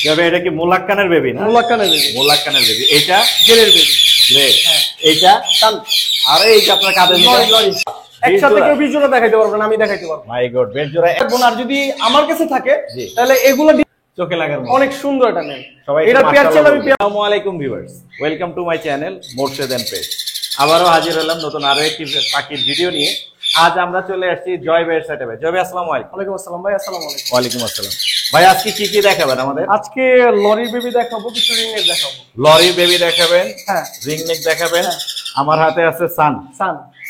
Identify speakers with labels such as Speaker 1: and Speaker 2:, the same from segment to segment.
Speaker 1: তবে এটা কি মুলাক্কানের বেবি না?
Speaker 2: মুলাক্কানের বেবি।
Speaker 1: মুলাক্কানের বেবি। এটা
Speaker 2: গ্রের বেবি।
Speaker 1: গ্রে।
Speaker 2: হ্যাঁ।
Speaker 1: এইটা সান। আর এইটা আপনার কাদের
Speaker 2: লরি। একসাথে কেউ 20 জোড়া দেখাইতে পারবো না, আমি দেখাইতে পারবো।
Speaker 1: মাই গড, বেড জোড়া।
Speaker 2: আর যদি আমার কাছে থাকে তাহলে এগুলো
Speaker 1: চোখে লাগার মতো
Speaker 2: অনেক সুন্দর এটা নেন।
Speaker 1: সবাই
Speaker 2: এটা পেয়ার চাল আমি পেয়ার।
Speaker 1: আসসালামু আলাইকুম viewers, welcome to my channel Morshed and page. আবারও হাজির হলাম নতুন আরো একটি পাখির ভিডিও নিয়ে। আজ আমরা চলে আসছি জয় ভাইয়ের সেটআপে। জয় ভাই আসসালামু আলাইকুম।
Speaker 2: ওয়ালাইকুম আসসালাম ভাই। আসসালামু আলাইকুম।
Speaker 1: ওয়ালাইকুম আসসালাম ভাই। আজকে কি কি দেখাবেন আমাদের?
Speaker 2: আজকে লরি বেবি দেখাবো, কিছু রিংয়ের দেখাবো।
Speaker 1: লরি বেবি দেখাবেন,
Speaker 2: হ্যাঁ।
Speaker 1: রিং নেক দেখাবেন। আমার হাতে আছে সান।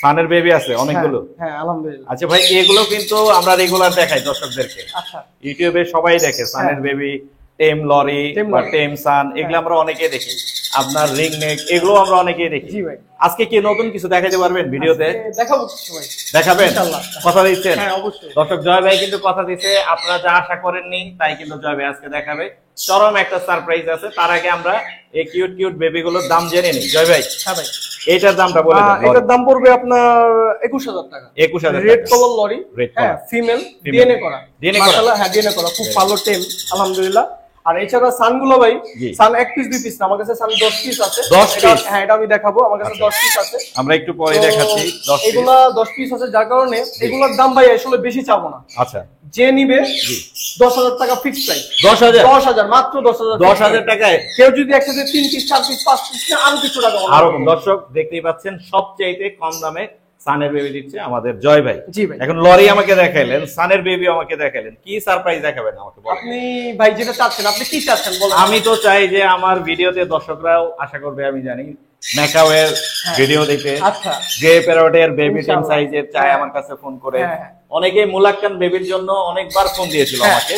Speaker 1: সানের বেবি আছে অনেকগুলো।
Speaker 2: হ্যাঁ আলহামদুলিল্লাহ।
Speaker 1: আচ্ছা ভাই, এগুলো কিন্তু আমরা রেগুলার দেখাই দর্শকদেরকে।
Speaker 2: আচ্ছা।
Speaker 1: ইউটিউবে সবাই দেখে সানের বেবি, টেম লরি বা টেম সান, এগুলো আমরা অনেকেই দেখি। আপনার রিং নেক এগুলো আমরা অনেকেই দেখি।
Speaker 2: জি ভাই।
Speaker 1: আজকে কি নতুন কিছু দেখাতে পারবেন ভিডিওতে?
Speaker 2: দেখাবো কিছু ভাই।
Speaker 1: দেখাবেন?
Speaker 2: ইনশাআল্লাহ।
Speaker 1: কথা দিচ্ছেন?
Speaker 2: হ্যাঁ অবশ্যই।
Speaker 1: দর্শক, জয় ভাই কিন্তু কথা দিয়েছে, আপনারা যা আশা করেননি তাই কিন্তু জয় ভাই আজকে দেখাবে। চরম একটা সারপ্রাইজ আছে। তার আগে আমরা এই কিউট কিউট বেবিগুলোর দাম জেনে নিই। জয় ভাই,
Speaker 2: হ্যাঁ ভাই,
Speaker 1: এইটার দামটা বলে দেন।
Speaker 2: এটার দাম পড়বে আপনার 21000 টাকা।
Speaker 1: 21000
Speaker 2: রেড কালার লরি। হ্যাঁ, ফিমেল, ডিএনএ করা। মাশাআল্লাহ, হ্যাঁ ডিএনএ করা, খুব ভালো টেম আলহামদুলিল্লাহ। আর এছাড়া সানগুলো ভাই, সান 1 পিস 2 পিস না, আমার কাছে সান 10 পিস আছে।
Speaker 1: 10 পিস?
Speaker 2: হ্যাঁ, এটা আমি দেখাবো, আমার কাছে 10 পিস আছে।
Speaker 1: আমরা একটু পরে দেখাচ্ছি 10 পিস।
Speaker 2: এগুলা 10 পিস আছে, যার কারণে এগুলোর দাম ভাই আসলে বেশি চাবো না।
Speaker 1: আচ্ছা।
Speaker 2: যে নিবে 10000 টাকা ফিক্স প্রাইস।
Speaker 1: 10000
Speaker 2: মাত্র 10000।
Speaker 1: 10000 টাকায়
Speaker 2: কেউ যদি একসাথে 3 পিস 4 পিস 5 পিস না, আরো কিছু টাকা
Speaker 1: আরো কম। দর্শক দেখতেই পাচ্ছেন, সবচেয়ে কম দামে সানের বেবি দিচ্ছে আমাদের জয় ভাই।
Speaker 2: জি ভাই।
Speaker 1: এখন লরি আমাকে দেখাইলেন, সানের বেবি আমাকে দেখাইলেন, কি সারপ্রাইজ দেখাবেন আমাকে বলেন?
Speaker 2: আপনি ভাই যেটা চাচ্ছেন, আপনি কি চাচ্ছেন বলেন।
Speaker 1: আমি তো চাই যে আমার ভিডিওতে দর্শকরাও আশা করবে, আমি জানি ম্যাকাওয়ের ভিডিও দেখতে।
Speaker 2: আচ্ছা।
Speaker 1: গ্রে প্যারটের বেবি টিম সাইজের চাই আমার কাছে ফোন করে। অনেকে মুলাক্কান বেবির জন্য অনেকবার ফোন দিয়েছিল আমাকে।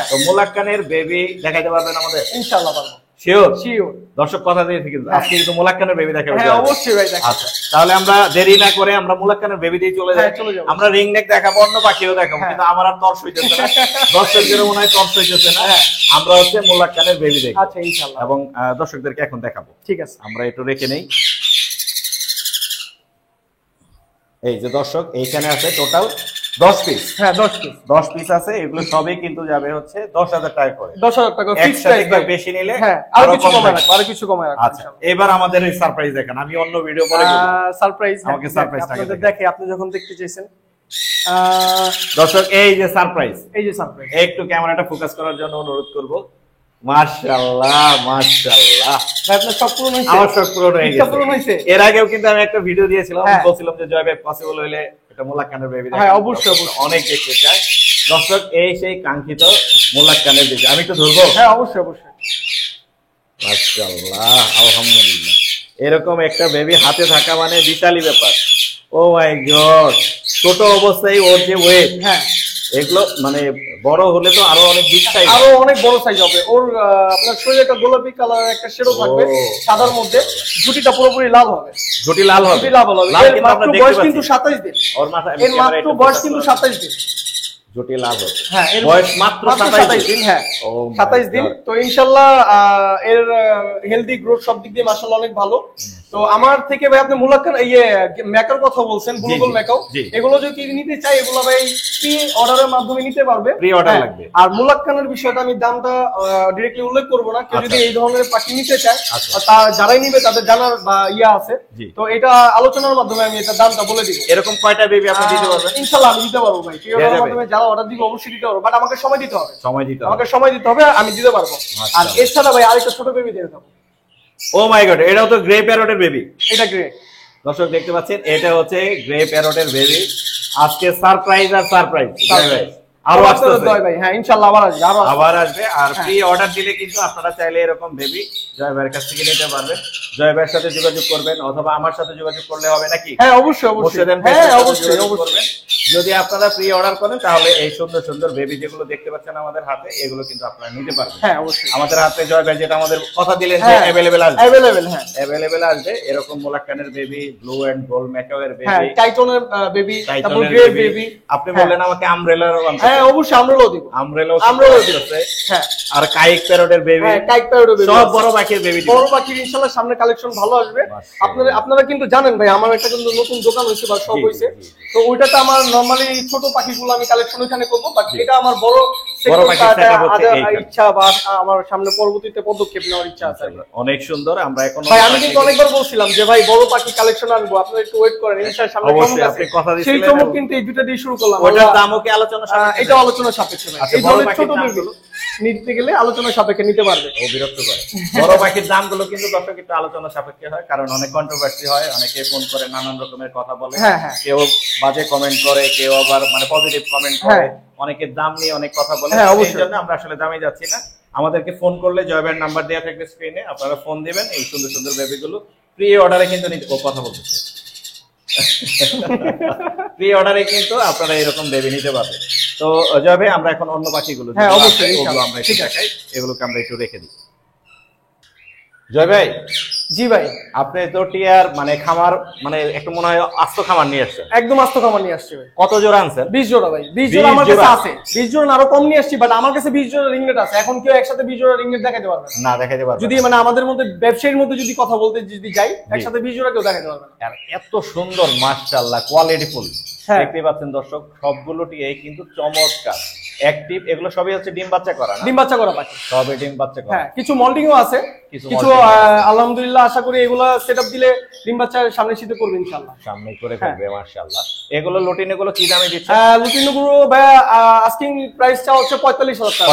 Speaker 1: তো মুলাক্কানের বেবি দেখাইতে পারবেন আমাদের?
Speaker 2: ইনশাআল্লাহ পারবো।
Speaker 1: শিওর?
Speaker 2: শিওর।
Speaker 1: দর্শক কথা দিয়েছে কিন্তু আজকে কিন্তু মুলাক্কানের বেবি দেখাবো।
Speaker 2: হ্যাঁ অবশ্যই ভাই দেখাবো।
Speaker 1: আচ্ছা, তাহলে আমরা দেরি না করে আমরা মুলাক্কানের বেবি দিয়ে চলে যাই। আমরা রিং নেক দেখাবো, অন্য পাখিও দেখাবো, কিন্তু আমার আর তর্স হইতেছে না। দর্শকদের মনে হয় তর্স হইতেছে না। আমরা হচ্ছে মুলাক্কানের বেবি দেখব।
Speaker 2: আচ্ছা ইনশাআল্লাহ।
Speaker 1: এবং দর্শকদেরকে এখন দেখাবো।
Speaker 2: ঠিক আছে।
Speaker 1: আমরা একটু রেখে নেই। এই যে দর্শক, এইখানে আছে টোটাল 10 পিস।
Speaker 2: হ্যাঁ 10 পিস।
Speaker 1: 10 পিস আছে। এগুলো সবই কিন্তু যাবে হচ্ছে 10000 টাকা করে।
Speaker 2: 10000 টাকা ফিক্স প্রাইস ভাই।
Speaker 1: বেশি নিলে
Speaker 2: হ্যাঁ আরো কিছু কমায় রাখবো, আরো কিছু কমায় রাখবো।
Speaker 1: আচ্ছা, এবার আমাদের এই সারপ্রাইজ দেখেন। আমি অন্য ভিডিও পরে করব।
Speaker 2: সারপ্রাইজ
Speaker 1: আমাকে সারপ্রাইজ
Speaker 2: আপনাদের দেখে, আপনি যখন দেখতে চাইছেন।
Speaker 1: দর্শক, এই যে সারপ্রাইজ,
Speaker 2: এই যে সারপ্রাইজ,
Speaker 1: একটু ক্যামেরাটা ফোকাস করার জন্য অনুরোধ করব। মাশাআল্লাহ মাশাআল্লাহ।
Speaker 2: ভাই আপনার সব পূরণ হইছে?
Speaker 1: আমার সব পূরণ হয়ে গেছে।
Speaker 2: পূরণ হইছে।
Speaker 1: এর আগেও কিন্তু আমি একটা ভিডিও দিয়েছিলাম, বলছিলাম যে জয় ভাই পসিবল হইলে এটা মুলাক্কানের বেবি দেখাবো।
Speaker 2: হ্যাঁ অবশ্যই অবশ্যই,
Speaker 1: অনেক দেখতে চাই। দর্শক, এই সেই কাঙ্ক্ষিত মুলাক্কানের বেবি। আমি তো ধরবো?
Speaker 2: হ্যাঁ অবশ্যই অবশ্যই।
Speaker 1: মাশাআল্লাহ, আলহামদুলিল্লাহ। এরকম একটা বেবি হাতে থাকা মানে বিশালই ব্যাপার। ও মাই গড, ছোট অবস্থায় ওর যে ওয়েট,
Speaker 2: হ্যাঁ
Speaker 1: এগুলো মানে বড় হলে তো আরো অনেক বিগ সাইজ,
Speaker 2: আরো অনেক বড় সাইজ হবে। ওর আপনার শরীরে একটা গোলাপি কালার একটা শেডো থাকবে সাদার মধ্যে, ঝুটিটা পুরোপুরি লাল হবে।
Speaker 1: ঝুটি লাল হবে?
Speaker 2: ঝুটি লাল হবে।
Speaker 1: লাল কিন্তু আমরা দেখতে
Speaker 2: বয়স
Speaker 1: পাচ্ছি।
Speaker 2: কিন্তু 27 দিন।
Speaker 1: ওর মাথা
Speaker 2: এর মাত্র বয়স কিন্তু 27 দিন।
Speaker 1: ঝুটি লাল হবে।
Speaker 2: হ্যাঁ এর
Speaker 1: বয়স মাত্র 27
Speaker 2: দিন। হ্যাঁ 27 দিন। তো ইনশাআল্লাহ এর হেলদি গ্রোথ সব দিক দিয়ে মাশাআল্লাহ অনেক ভালো। তো আমার থেকে ভাই আপনি মুলাক্কান মেকার কথা বলছেন, বুলবুল মেকাও, এগুলো যদি নিতে চাই এগুলো ভাই প্রি অর্ডারের মাধ্যমে নিতে পারবে।
Speaker 1: প্রি অর্ডার লাগবে।
Speaker 2: আর মুলাক্কানের বিষয়টা আমি দামটা ডাইরেক্টলি উল্লেখ করব না। কেউ যদি এই ধরনের পাখি নিতে চায়, যারাই নিবে তাদের জানার বা ইয়া আছে, তো এটা আলোচনার মাধ্যমে আমি এটা দামটা বলে দিব।
Speaker 1: এরকম কয়টা বেবি আপনি দিতে পারবেন?
Speaker 2: ইনশাআল্লাহ আমি দিতে পারবো ভাই। প্রি অর্ডারের মাধ্যমে যারা অর্ডার দিবে অবশ্যই দিতে পারবো, বাট আমাকে সময় দিতে হবে। আমাকে সময় দিতে হবে, আমি দিতে পারবো। আর এছাড়া ভাই আরেকটা ছোট বেবি দিয়ে দেবো।
Speaker 1: ও মাই গড, এটাও তো গ্রে প্যারটের বেবি।
Speaker 2: এটা গ্রে।
Speaker 1: দর্শক দেখতে পাচ্ছেন, এটা হচ্ছে গ্রে প্যারটের বেবি। আজকে সারপ্রাইজ আর সারপ্রাইজ। আরো আসবে
Speaker 2: ভাই। হ্যাঁ ইনশাআল্লাহ আবার আসবে।
Speaker 1: আর প্রি অর্ডার দিলে কিন্তু আপনারা চাইলে এরকম বেবি জয় ভাইয়ের কাছ থেকে নিতে পারবেন। জয় ভাইয়ের সাথে যোগাযোগ করবেন অথবা আমার সাথে যোগাযোগ করলে হবে নাকি?
Speaker 2: হ্যাঁ অবশ্যই অবশ্যই। হ্যাঁ অবশ্যই অবশ্যই।
Speaker 1: যদি আপনারা প্রি অর্ডার করেন তাহলে এই সুন্দর সুন্দর বেবি যেগুলো দেখতে পাচ্ছেন আমাদের হাতে, এগুলো কিন্তু আপনারা নিতে পারবেন।
Speaker 2: হ্যাঁ অবশ্যই।
Speaker 1: আমাদের হাতে জয় ভাই যেটা আমাদের কথা দিলেন যে अवेलेबल আসবে। अवेलेबल আসবে। এরকম মুলাক্কানের বেবি, ব্লু এন্ড গোল্ড মেকাওয়ের বেবি,
Speaker 2: হ্যাঁ টাইটনের বেবি, তারপর গ্রে বেবি।
Speaker 1: আপনি বললেন আমাকে আমব্রেলারও আনতে।
Speaker 2: হ্যাঁ অবশ্যই আমব্রেলাও দিব।
Speaker 1: আমব্রেলাও দিতে। হ্যাঁ। আর কাইক প্যারটের বেবি।
Speaker 2: হ্যাঁ কাইক প্যারটের বেবি।
Speaker 1: সব বড় পাখির বেবি।
Speaker 2: বড় পাখির ইনশাআল্লাহ সামনে কালেকশন ভালো আসবে। আপনারা কিন্তু জানেন ভাই, আমার একটা কিন্তু নতুন দোকান হইছে বা শপ হইছে। তো ওইটাতে আমার নরমালি ছোট পাখিগুলো আমি কালেকশন ওখানে করব, বাট এটা আমার বড় ইচ্ছা বা আমার সামনে পরবর্তীতে পদক্ষেপ নেওয়ার ইচ্ছা আছে।
Speaker 1: অনেক সুন্দর। আমরা এখন
Speaker 2: ভাই আমি কিন্তু অনেকবার বলছিলাম যে ভাই বড় পাখি কালেকশন আনবো, আপনারা একটু ওয়েট করেন, ইনশাআল্লাহ সামনে
Speaker 1: অবশ্যই আপনি কথা দিয়েছিলেন।
Speaker 2: সেই চমক কিন্তু এই দুটো দিয়ে শুরু করলাম।
Speaker 1: ওটার দামও কি আলোচনা সাপেক্ষে?
Speaker 2: এটা আলোচনা সাপেক্ষে ভাই। এই ধরনের ছোট পাখিগুলো নিতে গেলে আলোচনা সাপেক্ষে নিতে পারবে।
Speaker 1: ও বিরক্ত করে। বড় পাখির দামগুলো কিন্তু দর্শক একটু আলোচনা সাপেক্ষে হয়, কারণ অনেক কন্ট্রোভার্সি হয়, অনেকে ফোন করে নানান রকমের কথা বলে, কেউ বাজে কমেন্ট করে, কেউ আবার মানে পজিটিভ কমেন্ট করে, অনেকের দাম নিয়ে অনেক কথা বলে। এই জন্য আমরা আসলে দামে যাচ্ছি না। আমাদেরকে ফোন করলে জয় ভাইয়ের নাম্বার দেওয়া থাকবে স্ক্রিনে, আপনারা ফোন দিবেন। এই সুন্দর সুন্দর বেবিগুলো প্রি অর্ডারে কিন্তু কথা বলতেছে প্রি অর্ডারে কিন্তু আপনারা এরকম বেবি নিতে পারবেন। তো জয় ভাই আমরা এখন অন্য পাখিগুলো
Speaker 2: অবশ্যই
Speaker 1: আমরা একটু দেখাই, এগুলোকে আমরা একটু রেখে দিই। জয় ভাই।
Speaker 2: জি ভাই।
Speaker 1: আপনি তো টিয়ার মানে খামার মানে একটু মনে হয় আস্ত খামার নিয়ে আসছেন।
Speaker 2: একদম আস্ত খামার নিয়ে আসছে ভাই।
Speaker 1: কত জোড়া আনছেন?
Speaker 2: 20 জোড়া ভাই। 20 জোড়া আমার কাছে আছে। 20 জোড়া আরো কম নিয়ে আসছি, বাট আমার কাছে 20 জোড়া রিংনেট আছে। এখন কেউ একসাথে 20 জোড়া রিংনেট দেখাতে পারবে
Speaker 1: না, দেখাতে পারবে
Speaker 2: যদি মানে আমাদের মধ্যে ব্যবসায়ীর মধ্যে যদি কথা বলতে যদি যাই, একসাথে 20 জোড়া কেউ দেখাতে পারবে না।
Speaker 1: এত সুন্দর মাশাআল্লাহ কোয়ালিটিফুল দেখতে পাচ্ছেন দর্শক, সবগুলো টিয়াই কিন্তু চমৎকার অ্যাক্টিভ। এগুলো সবই হচ্ছে ডিম বাচ্চা করা না?
Speaker 2: ডিম বাচ্চা করা পাখি,
Speaker 1: সবই ডিম বাচ্চা করা।
Speaker 2: হ্যাঁ, কিছু মল্টিংও আছে, কিছু আলহামদুলিল্লাহ আশা করি এগুলো সেটআপ দিলে ডিম বাচ্চা সামনে শীতে করবে ইনশাআল্লাহ।
Speaker 1: সামনে করে করবে মাশাআল্লাহ। এগুলো লুটিন এগুলো কি দামে দিচ্ছেন?
Speaker 2: লুটিন গুলো ভাই আস্কিং প্রাইস চা হচ্ছে 45,000 টাকা।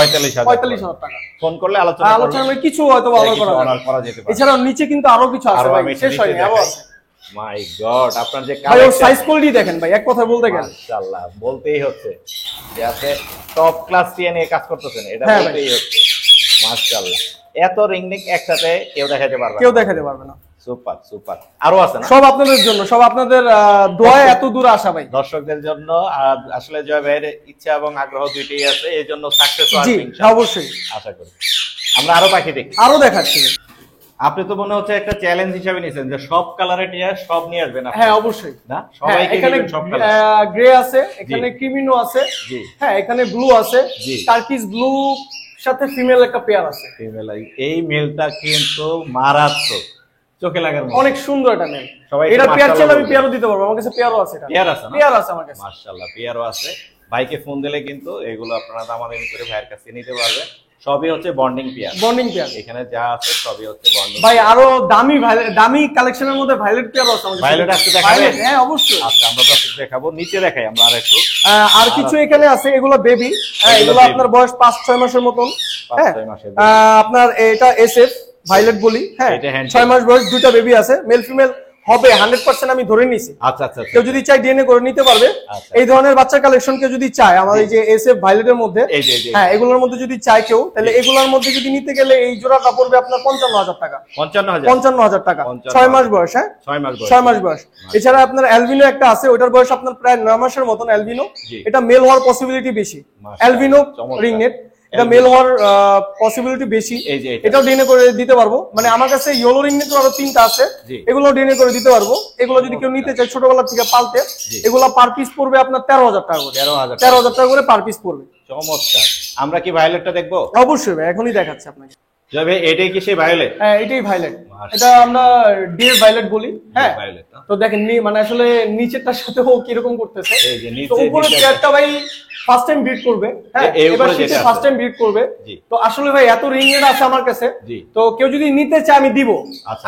Speaker 2: 45,000 টাকা।
Speaker 1: ফোন করলে আলোচনা
Speaker 2: মানে কিছু হয়তো করা যেতে পারে। এছাড়া নিচে কিন্তু আরো কিছু আছে ভাই, শেষ হয়নি, আরো আছে।
Speaker 1: মাই গড, আপনার যে
Speaker 2: ভাই ওর সাইজ কোয়ালিটি দেখেন ভাই, এক কথা বলতে গেলে
Speaker 1: মাশাআল্লাহ বলতেই হচ্ছে যে আপনি টপ ক্লাস টিয়া নিয়ে কাজ করতেছেন, এটা বলতেই হচ্ছে মাশাআল্লাহ। এত রিংনেক একসাথে কেউ দেখাতে পারবে না। Super super. আরো আছে না?
Speaker 2: সব আপনাদের জন্য, সব আপনাদের দোয়ায় এত দূর আসা ভাই।
Speaker 1: দর্শকদের জন্য আসলে জয় ভাইয়ের ইচ্ছা এবং আগ্রহ দুইটাই আছে, এই জন্য সাকসেস হবে
Speaker 2: ইনশাআল্লাহ। অবশ্যই আশা করি।
Speaker 1: আমরা আরো পাখি দেখি,
Speaker 2: আরো দেখাচ্ছি।
Speaker 1: আপনি তো মনে হচ্ছে একটা চ্যালেঞ্জ হিসেবে নিয়েছেন যে সব কালারের টিয়া সব নিয়ে আসবেন আপনি?
Speaker 2: হ্যাঁ অবশ্যই।
Speaker 1: না সবাইকে
Speaker 2: এখানে
Speaker 1: সব কালার,
Speaker 2: গ্রে আছে, এখানে ক্রিমিনো আছে, হ্যাঁ এখানে ব্লু আছে, টার্কিশ ব্লু সাথে ফিমেল একটা পেয়ার আছে।
Speaker 1: ফিমেল, এই মেলটা কিন্তু মারাত্মক, চোখে লাগার মতো
Speaker 2: অনেক সুন্দর একটা মেল। এটা পেয়ার চাইলে আমি পেয়ারও দিতে পারবো, আমার কাছে পেয়ারও আছে। এটা
Speaker 1: পেয়ার আছে না?
Speaker 2: পেয়ার আছে আমার কাছে
Speaker 1: মাশাআল্লাহ, পেয়ারও আছে। ভাইকে ফোন দিলে কিন্তু এগুলো আপনারা দামাদামি করে ভাইয়ের কাছে নিতে পারবেন। সবই হচ্ছে বন্ডিং পেয়ার।
Speaker 2: বন্ডিং পেয়ার
Speaker 1: এখানে যা আছে সবই হচ্ছে বন্ডিং।
Speaker 2: ভাই আরো দামি কালেকশনের মধ্যে ভায়োলেট পেয়ার আছে আমাদের।
Speaker 1: ভায়োলেট আছে দেখাবেন?
Speaker 2: হ্যাঁ অবশ্যই।
Speaker 1: আচ্ছা আমরা তো দেখাবো, নিচে দেখাই আমরা আরেকটু।
Speaker 2: আর কিছু এখানে আছে, এগুলো বেবি, এগুলো আপনার বয়স 5-6 মাসের মতন।
Speaker 1: 5-6 মাসের।
Speaker 2: আপনার এটা এসএফ ভায়োলেট বলি, হ্যাঁ 6 মাস বয়স, দুটো বেবি আছে, মেল ফিমেল হবে 100% আমি ধরে নিছি।
Speaker 1: আচ্ছা আচ্ছা।
Speaker 2: কেউ যদি চাই ডিএনএ করে নিতে পারবে। এই ধরনের বাচ্চা কালেকশন কেউ যদি চায় আমাদের এই যে এসএফ ভায়োলেটের মধ্যে, হ্যাঁ এগুলোর মধ্যে যদি চায় কেউ, তাহলে এগুলোর মধ্যে যদি নিতে গেলে এই জোড়াটা পড়বে আপনার 55,000 টাকা। 55,000 টাকা 6 মাস বয়স। হ্যাঁ 6 মাস বয়স। এছাড়া আপনার অ্যালবিনো একটা আছে, ওটার বয়স আপনার প্রায় 9 মাসের মতন অ্যালবিনো। এটা মেল হওয়ার পসিবিলিটি বেশি। অ্যালবিনো রিংনেট, এটা মেল হওয়ার পসিবিলিটি বেশি। এটাও ডিএনএ করে দিতে পারবো। মানে আমার কাছে ইয়েলো রিংনেট আরো 3টা আছে, এগুলো ডিএনএ করে দিতে পারবো। এগুলো যদি কেউ নিতে চায় ছোটবেলা থেকে পালতে, এগুলো পার পিস পড়বে আপনার 13,000 টাকা করে। 13,000 টাকা করে পার পিস পড়বে।
Speaker 1: চমৎকার। আমরা কি ভায়োলেটটা দেখবো?
Speaker 2: অবশ্যই ভাই, এখনই দেখাচ্ছি আপনাকে।
Speaker 1: জয় ভাই এটাই কি সেই ভায়োলেট?
Speaker 2: হ্যাঁ এটাই ভায়োলেট। এটা আমরা ডিয়ার ভায়োলেট বলি। হ্যাঁ তো দেখেন মানে আসলে নিচেরটার সাথে ও কি রকম করতেছে। তো উপরে পেয়ারটা ভাই ফার্স্ট টাইম ব্রিড করবে। হ্যাঁ এবার শীতে ফার্স্ট টাইম ব্রিড করবে। তো আসলে ভাই এত রিংনেট আছে আমার কাছে, তো কেউ যদি নিতে চায় আমি দিব,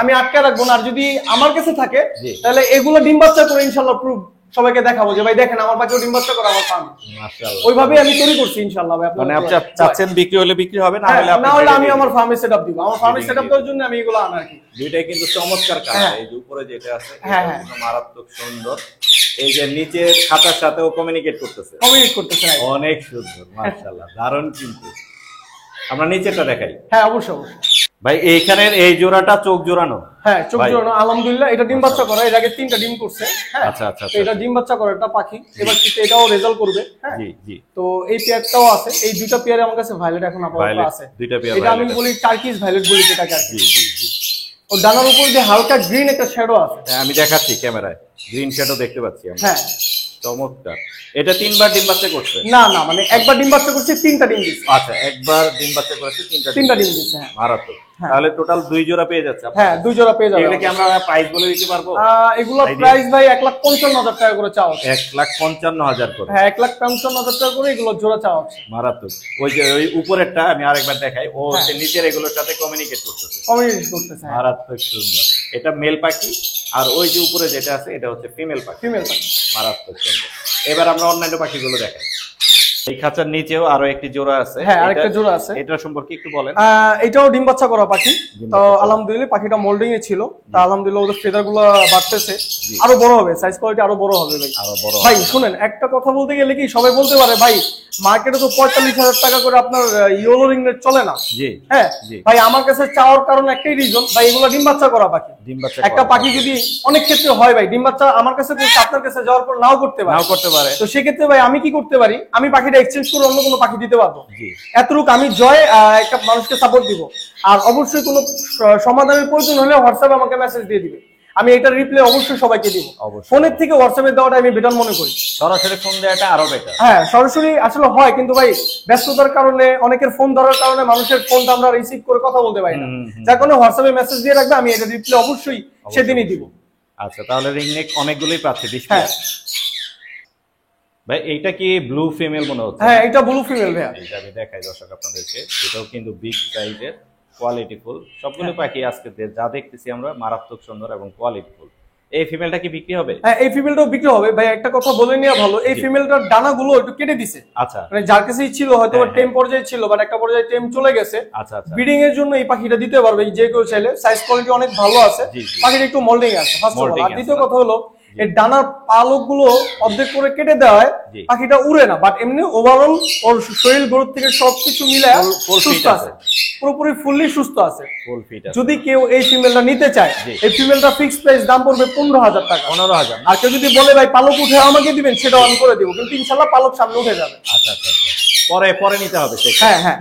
Speaker 2: আমি আটকে রাখবো না। আর যদি আমার কাছে থাকে তাহলে এগুলো ডিম বাচ্চা করে ইনশাআল্লাহ প্রুফ সবাইকে দেখাবো যে ভাই দেখেন আমার পাখিও ডিম বাচ্চা করে আমার ফার্মে। মাশাআল্লাহ, ওইভাবে আমি তৈরি করছি ইনশাআল্লাহ ভাই।
Speaker 1: মানে আপনি চাচ্ছেন বিক্রি হলে বিক্রি হবে, না
Speaker 2: হলে আমি আমার ফার্মে সেটআপ দিব। আমার ফার্মে সেটআপ করার জন্য আমি এগুলো আনা আর কি।
Speaker 1: দুইটাই কিন্তু চমৎকার কালার। এই যে উপরে যেটা আছে এটা মারাত্মক সুন্দর। এই যে নিচে খাতার সাথেও কমিউনিকেট করতেছে অনেক সুন্দর মাশাআল্লাহ, দারুণ। কিন্তু আমরা নিচেটা দেখাই।
Speaker 2: হ্যাঁ অবশ্যই অবশ্যই
Speaker 1: ভাই। এইখানের এই জোড়াটা চোখ জোড়ানো?
Speaker 2: হ্যাঁ চোখ জোড়ানো আলহামদুলিল্লাহ। এটা ডিম বাচ্চা করে, এর আগে 3টা ডিম করছে। হ্যাঁ আচ্ছা আচ্ছা। এটা ডিম বাচ্চা করে একটা পাখি, এবার শীতে এটাও রেজাল্ট করবে। হ্যাঁ জি জি। তো এই পেয়ারটাও আছে, এই দুইটা পেয়ারে আমার কাছে ভায়োলেট এখন আপাতত আছে। দুইটা পেয়ার, এটা আমি বলি টার্কিশ ভায়োলেট বলি যেটাকে। জি জি জি। ও ডানার উপর যে হালকা গ্রিন একটা শ্যাডো আছে।
Speaker 1: আমি দেখাচ্ছি ক্যামেরায়, গ্রিন শ্যাডো দেখতে পাচ্ছি আমরা।
Speaker 2: হ্যাঁ
Speaker 1: চমৎকার। এটা 3বার ডিম বাচ্চা করছে?
Speaker 2: না মানে একবার ডিম বাচ্চা করছে, 3টা ডিম দিচ্ছে।
Speaker 1: আচ্ছা, একবার ডিম বাচ্চা করেছে, 3টা
Speaker 2: ডিম দিচ্ছে। হ্যাঁ
Speaker 1: মারাত্মক। তাহলে টোটাল 2 জোড়া পেয়ে যাচ্ছে।
Speaker 2: হ্যাঁ 2 জোড়া পেয়ে যাবে।
Speaker 1: এগুলো কি আমরা প্রাইস বলে দিতে পারবো?
Speaker 2: এগুলো প্রাইস ভাই 1,55,000 টাকা করে চাওয়া হচ্ছে।
Speaker 1: 1,55,000 করে?
Speaker 2: হ্যাঁ 1,55,000 টাকা করে এগুলো জোড়া চাওয়া হচ্ছে।
Speaker 1: মারাত্মক। ওই যে ওই উপরেরটা আমি আরেকবার দেখাই, ও হচ্ছে নিচের এগুলোর সাথে কমিউনিকেট করতেছে। মারাত্মক সুন্দর। এটা মেল পাখি, আর ওই যে উপরে যেটা আছে এটা হচ্ছে ফিমেল পাখি। মারাত্মক সুন্দর। এবার আমরা অন্যান্য পাখিগুলো দেখাই। এই খাঁচার নিচেও আরো একটি জোড়া আছে।
Speaker 2: হ্যাঁ আরেকটা জোড়া আছে।
Speaker 1: এটা সম্পর্কে একটু বলেন।
Speaker 2: এটাও ডিম বাচ্চা করা পাখি। তো আলহামদুলিল্লাহ পাখিটা মোল্ডিং এ ছিল। তা আলহামদুলিল্লাহ ওদের ফেদার গুলো বাড়তেছে, আরো বড় হবে, সাইজ কোয়ালিটি আরো বড় হবে ভাই।
Speaker 1: আরো বড়
Speaker 2: ভাই শুনেন, একটা কথা বলতে গেলে কি সবাই বলতে পারে ভাই মার্কেটে তো 45,000 টাকা করে আপনার ইয়েলো রিং নেট চলে না।
Speaker 1: জি
Speaker 2: হ্যাঁ ভাই, আমার কাছে চাওয়ার কারণ একটাই রিজন ভাই, এগুলো ডিম বাচ্চা করা পাখি। একটা পাখি যদি অনেক ক্ষেত্রে হয় ভাই ডিম বাচ্চা আমার কাছে আপনার কাছে যাওয়ার পর নাও করতে পারে। তো সেক্ষেত্রে ভাই আমি কি করতে পারি, আমি পাখিটা এক্সচেঞ্জ করে অন্য কোনো পাখি দিতে পারবো। এতটুকু আমি জয় একটা মানুষকে সাপোর্ট দিব। আর অবশ্যই কোনো সমাধানের প্রয়োজন হলে হোয়াটসঅ্যাপে আমাকে মেসেজ দিয়ে দিবে, আমি এটার রিপ্লাই অবশ্যই সবাইকে দিব। ফোনের থেকে হোয়াটসঅ্যাপে দেওয়াটা আমি বেটার মনে করি।
Speaker 1: সরাসরি ফোন দেওয়াটা আরো বেটার।
Speaker 2: হ্যাঁ সরাসরি আসলে হয়, কিন্তু ভাই ব্যস্ততার কারণে অনেকের ফোন ধরার কারণে মানুষের ফোনটা আমরা রিসিভ করে কথা বলতে পারি না, যার কারণে হোয়াটসঅ্যাপে মেসেজ দিয়ে রাখবে, আমি এটার রিপ্লাই অবশ্যই সেদিনই দিব।
Speaker 1: আচ্ছা তাহলে রিং নেক অনেকগুলোই পাচ্ছে ডিসপ্লে।
Speaker 2: হ্যাঁ
Speaker 1: ভাই এইটা কি ব্লু ফিমেল মনে হচ্ছে?
Speaker 2: হ্যাঁ এটা ব্লু ফিমেল ভাই।
Speaker 1: এটা আমি দেখাই দর্শক আপনাদেরকে, এটাও কিন্তু বিগ সাইজের, কোয়ালিটিফুল। সবগুলো পাখি আজকে যা দেখতেছি আমরা মারাত্মক সুন্দর এবং কোয়ালিটিফুল। এই ফিমেলটা কি বিক্রি হবে?
Speaker 2: হ্যাঁ এই ফিমেলটাও বিক্রি হবে ভাই। একটা কথা বলে নেওয়া ভালো, এই ফিমেলটার ডানাগুলো একটু কেটে দিছে।
Speaker 1: আচ্ছা
Speaker 2: মানে যার কাছেই ছিল হয়তো টেম পর্যায়ে ছিল, বাট একটা পর্যায়ে টেম চলে গেছে।
Speaker 1: আচ্ছা আচ্ছা,
Speaker 2: ব্রিডিং এর জন্য এই পাখিটা দিতে পারবে যে কেউ চাইলে। সাইজ কোয়ালিটি অনেক ভালো আছে, পাখিটা একটু মোল্ডিং আছে ফার্স্ট অফ অল। আর দ্বিতীয় কথা হলো এর ডানার পালক গুলো অর্ধেক করে কেটে দেওয়ায় পাখিটা উড়ে না, বাট এমনি ওভারঅল ওর শরীর গ্রোথ থেকে সবকিছু মিলে সুস্থ আছে, পুরোপুরি ফুললি সুস্থ আছে। যদি কেউ এই ফিমেলটা নিতে চায়, এই ফিমেলটা ফিক্সড প্রাইস দাম পড়বে 15,000 টাকা। 15,000। আর কেউ যদি বলে ভাই পালক উঠে আমাকে দিবেন, সেটাও আমি করে দিব, কিন্তু ইনশাআল্লাহ পালক সামনে উঠে যাবে।
Speaker 1: আচ্ছা আচ্ছা, পরে নিতে হবে।
Speaker 2: হ্যাঁ হ্যাঁ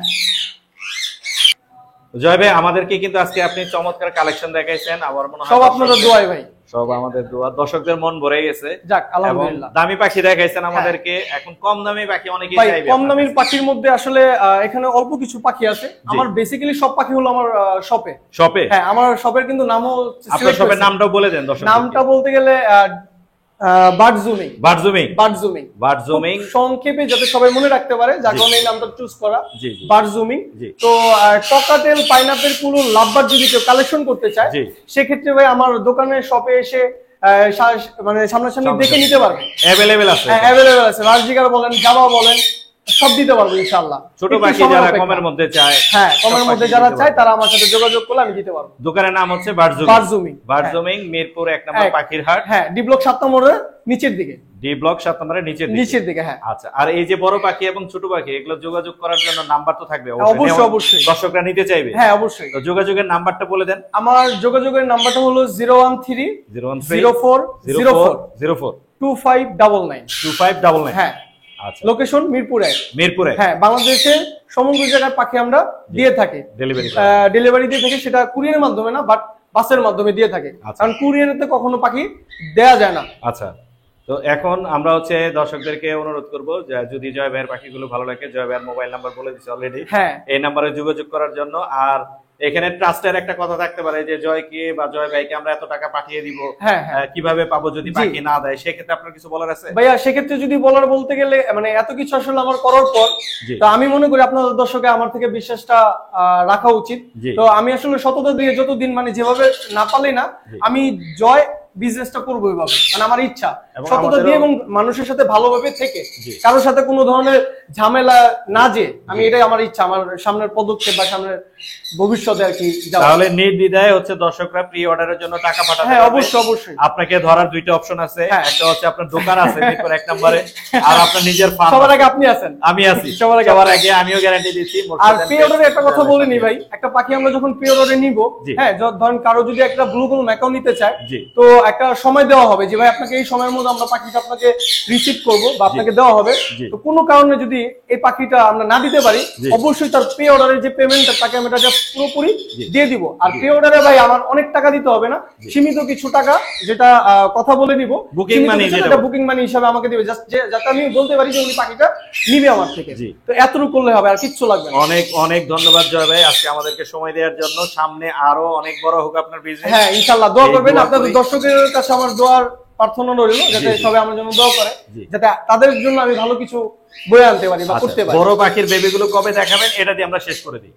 Speaker 1: জয় ভাই, আমাদেরকে কিন্তু আজকে আপনি চমৎকার কালেকশন দেখাইছেন। আমার মনে হয়
Speaker 2: সব আপনাদের দোয়াই ভাই,
Speaker 1: সব আমাদের দোয়া, দর্শকদের মন ভরে গেছে।
Speaker 2: যাক আলহামদুলিল্লাহ।
Speaker 1: দামি পাখি দেখাইছেন আমাদেরকে, এখন কম দামি পাখি অনেকেই চাইবে।
Speaker 2: কম দামের পাখির মধ্যে আসলে এখানে অল্প কিছু পাখি আছে। আমার বেসিক্যালি সব পাখি হলো আমার শপে। হ্যাঁ আমার শপের কিন্তু নামও,
Speaker 1: আপনার শপের নামটাও বলে দেন দর্শক।
Speaker 2: নামটা বলতে গেলে বার্ডজুমিং সংক্ষেপে যাতে সবাই মনে রাখতে পারে, যার কারণে এই নামটা চুজ করা বার্ডজুমিং। তো ককাটেল, পাইনাপেল, কুলু, লাভবার্ড যদি কেউ কালেকশন করতে চায় সেক্ষেত্রে ভাই আমার দোকানের শপে এসে মানে সামনাসামনি দেখে নিতে পারবে।
Speaker 1: অ্যাভেলেবেল আছে,
Speaker 2: রাজজিগার বলেন, জাভা বলেন, সব দিতে পারবো ইনশাআল্লাহ।
Speaker 1: ছোট পাখি যারা কমের মধ্যে চায়,
Speaker 2: হ্যাঁ কমের মধ্যে যারা চায় তারা আমার সাথে যোগাযোগ করলে আমি দিতে পারবো।
Speaker 1: দোকানের নাম হচ্ছে বার্ডজুমিং, মিরপুর 1 নম্বর পাখির হাট।
Speaker 2: হ্যাঁ ডি ব্লক 7 নম্বরের নিচের দিকে।
Speaker 1: ডি ব্লক 7 নম্বরের নিচের দিকে। হ্যাঁ আচ্ছা, আর এই যে বড় পাখি এবং ছোট পাখি এগুলো যোগাযোগ করার জন্য নাম্বার তো থাকবে
Speaker 2: অবশ্যই,
Speaker 1: দর্শকরা নিতে চাইবে।
Speaker 2: হ্যাঁ অবশ্যই।
Speaker 1: তো যোগাযোগের নাম্বারটা বলে দেন।
Speaker 2: আমার যোগাযোগের নাম্বারটা হলো 01304042599। হ্যাঁ
Speaker 1: আচ্ছা,
Speaker 2: লোকেশন মিরপুরে। হ্যাঁ বাংলাদেশের সমগ্র জায়গায় পাখি আমরা দিয়ে থাকি, ডেলিভারি দিয়ে থাকি। সেটা কুরিয়ারের মাধ্যমে না, বাট বাসের মাধ্যমে দিয়ে থাকে, কারণ কুরিয়ারেতে কখনো পাখি দেয়া যায় না।
Speaker 1: আচ্ছা, তো এখন আমরা হচ্ছে দর্শকদেরকে অনুরোধ করব যে যদি জয় ভাইয়ের পাখিগুলো ভালো লাগে, জয় ভাইয়ের মোবাইল নাম্বার বলে দিচ্ছি অলরেডি, এই নাম্বারে যোগাযোগ করার জন্য। আর এখানে ট্রাস্টের একটা কথা থাকতে পারে যে জয়কে বা জয় ভাইকে আমরা এত টাকা পাঠিয়ে দিব, কিভাবে পাবো যদি পাখি না দেয়, সেক্ষেত্রে আপনার কিছু বলার আছে?
Speaker 2: ভাইয়া সেক্ষেত্রে যদি বলার বলতে গেলে মানে এত কিছু আসলে আমার করার পর তো আমি মনে করি আপনাদের দর্শকে আমার থেকে বিশ্বাসটা রাখা উচিত। তো আমি আসলে সততা দিয়ে যতদিন মানে যেভাবে না পারলে না আমি জয় বিজনেসটা করবো এইভাবে, মানে আমার ইচ্ছা সততা দিয়ে এবং মানুষের সাথে ভালোভাবে থেকে কারোর সাথে কোনো ধরনের ঝামেলা না, যে আমি এটাই আমার ইচ্ছা, আমার সামনের পদক্ষেপ বা সামনের ভবিষ্যতে আর কি।
Speaker 1: তাহলে নির্দ্বিধায় হচ্ছে দর্শকরা প্রি অর্ডারের জন্য টাকা পাঠাতে।
Speaker 2: হ্যাঁ অবশ্যই।
Speaker 1: আপনাকে ধরার দুইটা অপশন আছে, একটা হচ্ছে আপনার দোকান আছে মিরপুর 1 নম্বরে, আর আপনার নিজের ফার্ম।
Speaker 2: সবার আগে আপনি আছেন,
Speaker 1: আমি আছি, সবার আগে আমিও গ্যারান্টি দিচ্ছি।
Speaker 2: আর প্রি অর্ডারে একটা কথা বলিনি ভাই, একটা পাখি আমরা যখন প্রি অর্ডারে নিব, হ্যাঁ ধরেন কারো যদি একটা ব্লু কোন ম্যাকাও নিতে চায়, তো একটা সময় দেওয়া হবে যে ভাই আপনাকে এই সময়ের মধ্যে আমরা পাখিটা আপনাকে রিসিভ করব বা আপনাকে দেওয়া হবে। তো কোনো কারণে যদি এই পাখিটা আমরা না দিতে পারি, অবশ্যই তার পে অর্ডারের যে পেমেন্টটা তাকে আমি এটা পুরোপুরি দিয়ে দিব। আর পে অর্ডারে ভাই আমার অনেক টাকা দিতে হবে না, সীমিত কিছু টাকা যেটা কথা বলে নিব,
Speaker 1: বুকিং মানি,
Speaker 2: যেটা বুকিং মানি হিসাবে আমাকে দিবে, যাতে আমি বলতে পারি যে উনি পাখিটা নিবে আমার থেকে। তো এতটুকু করলে হবে, আর কিচ্ছু লাগবে না।
Speaker 1: অনেক অনেক ধন্যবাদ জয় ভাই আজকে আমাদেরকে সময় দেওয়ার জন্য। সামনে আরো অনেক বড় হোক আপনার বিজনেস।
Speaker 2: হ্যাঁ ইনশাআল্লাহ দোয়া করবেন, আপনাদের দর্শকের কাছে আমার দোয়ার প্রার্থনা রইল যাতে সবাই আমার জন্য দোয়া করে, যাতে তাদের জন্য আমি ভালো কিছু বয়ে আনতে পারি বা করতে পারি।
Speaker 1: বড় পাখির বেবিগুলো কবে দেখাবেন এটা দিয়ে আমরা শেষ করে দিই।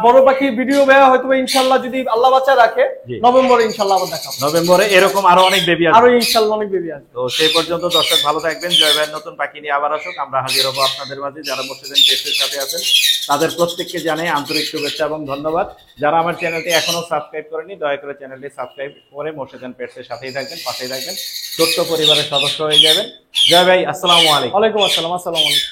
Speaker 2: বড় পাখির ভিডিও বেয়া হয়তো ইনশাআল্লাহ যদি আল্লাহ বাঁচা রাখে নভেম্বরে ইনশাআল্লাহ আবার দেখাবো।
Speaker 1: নভেম্বরে এরকম আরো অনেক বেবি আসবে,
Speaker 2: আরো ইনশাআল্লাহ অনেক বেবি আসবে।
Speaker 1: তো সেই পর্যন্ত দর্শক ভালো থাকবেন। জয় ভাইয়ের নতুন পাখি নিয়ে আবার আসুক, আমরা হাজির হবো আপনাদের মাঝে। যারা মোর্শেদান পেজের সাথে আছেন তাদের প্রত্যেককে জানাই আন্তরিক শুভেচ্ছা এবং ধন্যবাদ। যারা আমার চ্যানেলটি এখনো সাবস্ক্রাইব করেনি দয়া করে চ্যানেলটি সাবস্ক্রাইব করে মোর্শেদান পেজের সাথেই থাকবেন, পাশেই থাকবেন, ছোট্ট পরিবারের সদস্য হয়ে যাবেন। জয় ভাই, আসসালামু আলাইকুম।
Speaker 2: ওয়ালাইকুম আসসালাম। আসসালামু আলাইকুম।